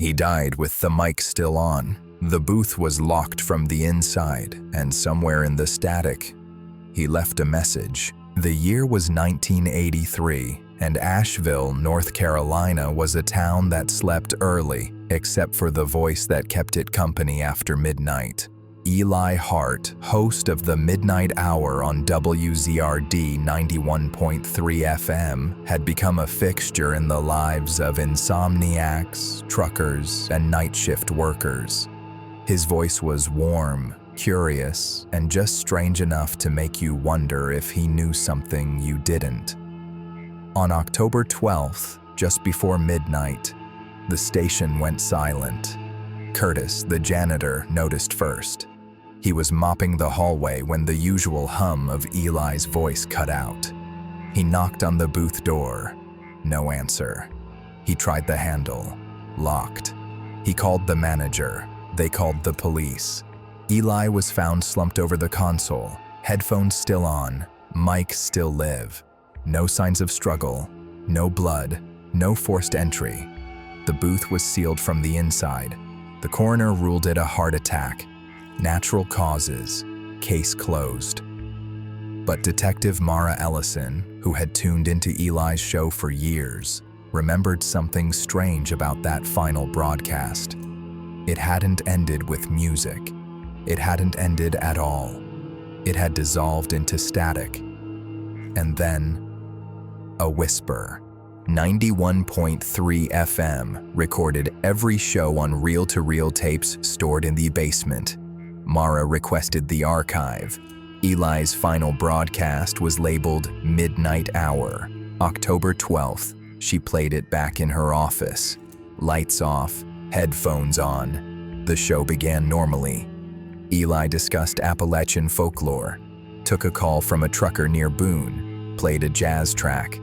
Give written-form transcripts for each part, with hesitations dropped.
He died with the mic still on. The booth was locked from the inside, and somewhere in the static, he left a message. The year was 1983, and Asheville, North Carolina was a town that slept early, except for the voice that kept it company after midnight. Eli Hart, host of the Midnight Hour on WZRD 91.3 FM, had become a fixture in the lives of insomniacs, truckers, and night shift workers. His voice was warm, curious, and just strange enough to make you wonder if he knew something you didn't. On October 12th, just before midnight, the station went silent. Curtis, the janitor, noticed first. He was mopping the hallway when the usual hum of Eli's voice cut out. He knocked on the booth door. No answer. He tried the handle. Locked. He called the manager. They called the police. Eli was found slumped over the console, headphones still on, mic still live. No signs of struggle, no blood, no forced entry. The booth was sealed from the inside. The coroner ruled it a heart attack. Natural causes, case closed. But Detective Mara Ellison, who had tuned into Eli's show for years, remembered something strange about that final broadcast. It hadn't ended with music. It hadn't ended at all. It had dissolved into static. And then, a whisper. 91.3 FM recorded every show on reel-to-reel tapes stored in the basement. Mara requested the archive. Eli's final broadcast was labeled Midnight Hour, October 12th. She played it back in her office. Lights off, headphones on. The show began normally. Eli discussed Appalachian folklore, took a call from a trucker near Boone, played a jazz track.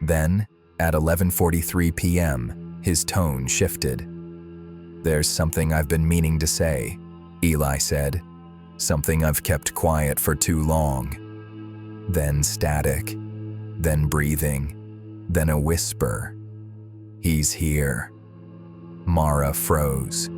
Then, at 11:43 p.m., his tone shifted. "There's something I've been meaning to say," Eli said. "Something I've kept quiet for too long." Then static, then breathing, then a whisper. "He's here." Mara froze.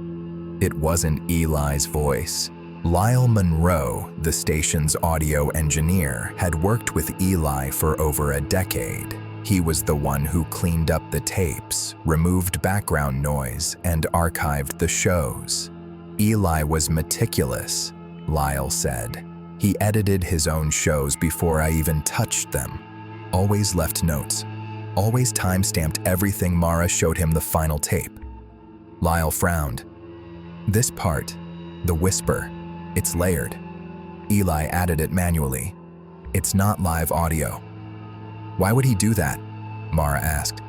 It wasn't Eli's voice. Lyle Monroe, the station's audio engineer, had worked with Eli for over a decade. He was the one who cleaned up the tapes, removed background noise, and archived the shows. Eli was meticulous, Lyle said. He edited his own shows before I even touched them. Always left notes. Always time-stamped everything Mara showed him the final tape. Lyle frowned. "This part, the whisper, it's layered." Eli added it manually. "It's not live audio." "Why would he do that?" Mara asked.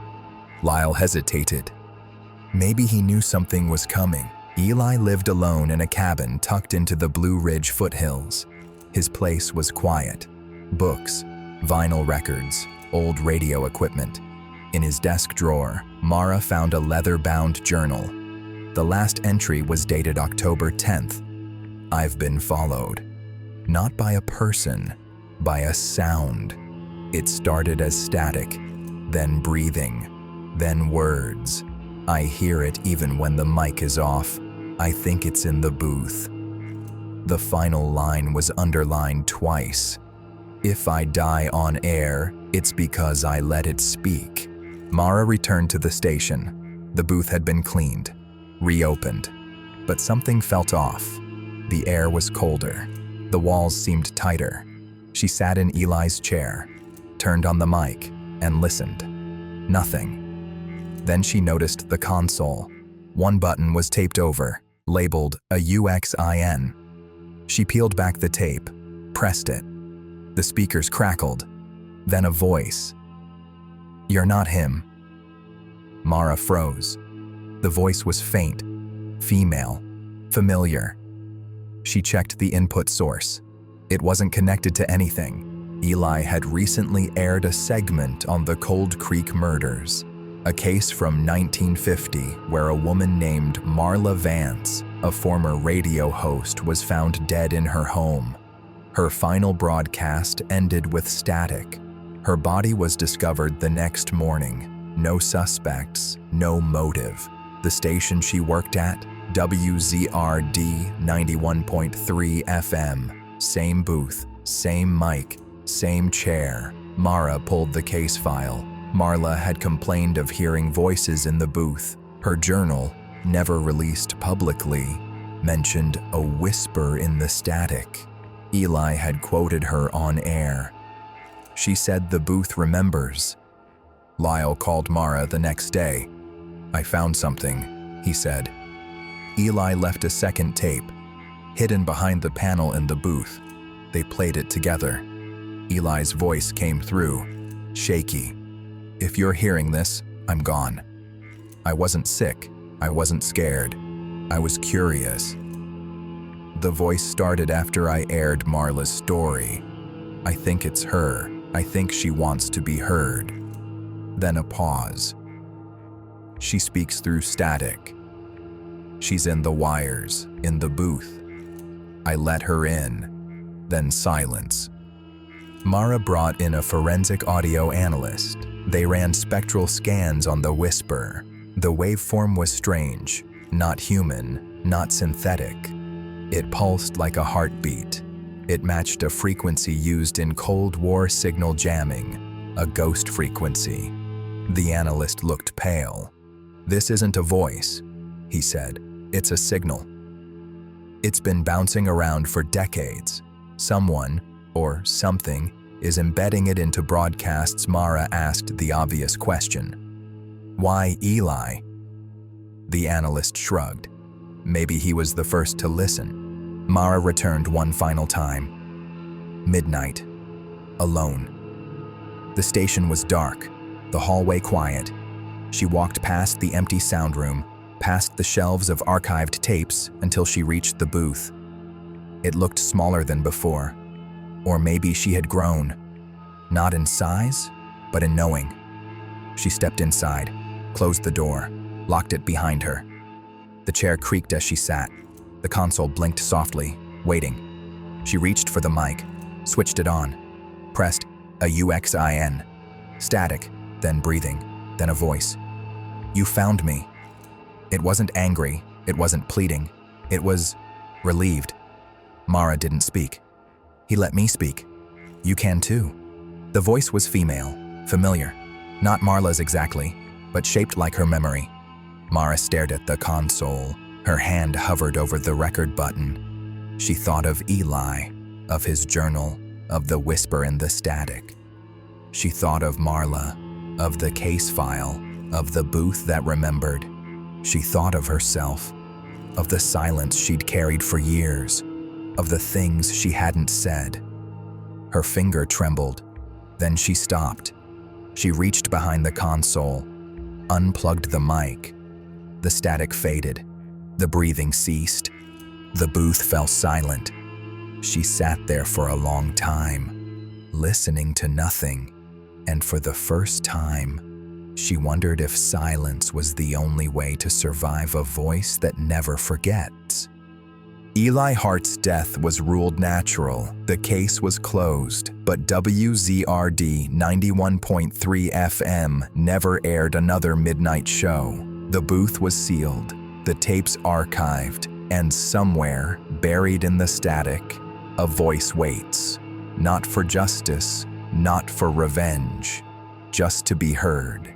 Lyle hesitated. Maybe he knew something was coming. Eli lived alone in a cabin tucked into the Blue Ridge foothills. His place was quiet. Books, vinyl records, old radio equipment. In his desk drawer, Mara found a leather-bound journal. The last entry was dated October 10th. "I've been followed. Not by a person, by a sound. It started as static, then breathing, then words. I hear it even when the mic is off. I think it's in the booth." The final line was underlined twice. "If I die on air, it's because I let it speak." Mara returned to the station. The booth had been cleaned, reopened, but something felt off. The air was colder. The walls seemed tighter. She sat in Eli's chair, turned on the mic, and listened. Nothing. Then she noticed the console. One button was taped over, labeled a UXIN. She peeled back the tape, pressed it. The speakers crackled. Then a voice. "You're not him." Mara froze. The voice was faint, female, familiar. She checked the input source. It wasn't connected to anything. Eli had recently aired a segment on the Cold Creek murders, a case from 1950 where a woman named Marla Vance, a former radio host, was found dead in her home. Her final broadcast ended with static. Her body was discovered the next morning. No suspects, no motive. The station she worked at, WZRD 91.3 FM. Same booth, same mic, same chair. Mara pulled the case file. Marla had complained of hearing voices in the booth. Her journal, never released publicly, mentioned a whisper in the static. Eli had quoted her on air. She said the booth remembers. Lyle called Mara the next day. "I found something," he said. Eli left a second tape, hidden behind the panel in the booth. They played it together. Eli's voice came through, shaky. "If you're hearing this, I'm gone. I wasn't sick. I wasn't scared. I was curious." The voice started after I aired Marla's story. "I think it's her. I think she wants to be heard." Then a pause. "She speaks through static. She's in the wires, in the booth. I let her in." Then silence. Mara brought in a forensic audio analyst. They ran spectral scans on the whisper. The waveform was strange, not human, not synthetic. It pulsed like a heartbeat. It matched a frequency used in Cold War signal jamming, a ghost frequency. The analyst looked pale. "This isn't a voice," he said. "It's a signal. It's been bouncing around for decades. Someone, or something, is embedding it into broadcasts." Mara asked the obvious question. "Why Eli?" The analyst shrugged. Maybe he was the first to listen. Mara returned one final time. Midnight. Alone. The station was dark, the hallway quiet. She walked past the empty sound room, past the shelves of archived tapes until she reached the booth. It looked smaller than before. Or maybe she had grown. Not in size, but in knowing. She stepped inside, closed the door, locked it behind her. The chair creaked as she sat. The console blinked softly, waiting. She reached for the mic, switched it on, pressed a UXIN. Static, then breathing, then a voice. "You found me." It wasn't angry, it wasn't pleading, it was relieved. Mara didn't speak. "He let me speak. You can too." The voice was female, familiar. Not Marla's exactly, but shaped like her memory. Mara stared at the console. Her hand hovered over the record button. She thought of Eli, of his journal, of the whisper in the static. She thought of Marla, of the case file, of the booth that remembered. She thought of herself, of the silence she'd carried for years, of the things she hadn't said. Her finger trembled. Then she stopped. She reached behind the console, unplugged the mic. The static faded. The breathing ceased. The booth fell silent. She sat there for a long time, listening to nothing, and for the first time, she wondered if silence was the only way to survive a voice that never forgets. Eli Hart's death was ruled natural. The case was closed, but WZRD 91.3 FM never aired another midnight show. The booth was sealed, the tapes archived, and somewhere, buried in the static, a voice waits. Not for justice, not for revenge, just to be heard.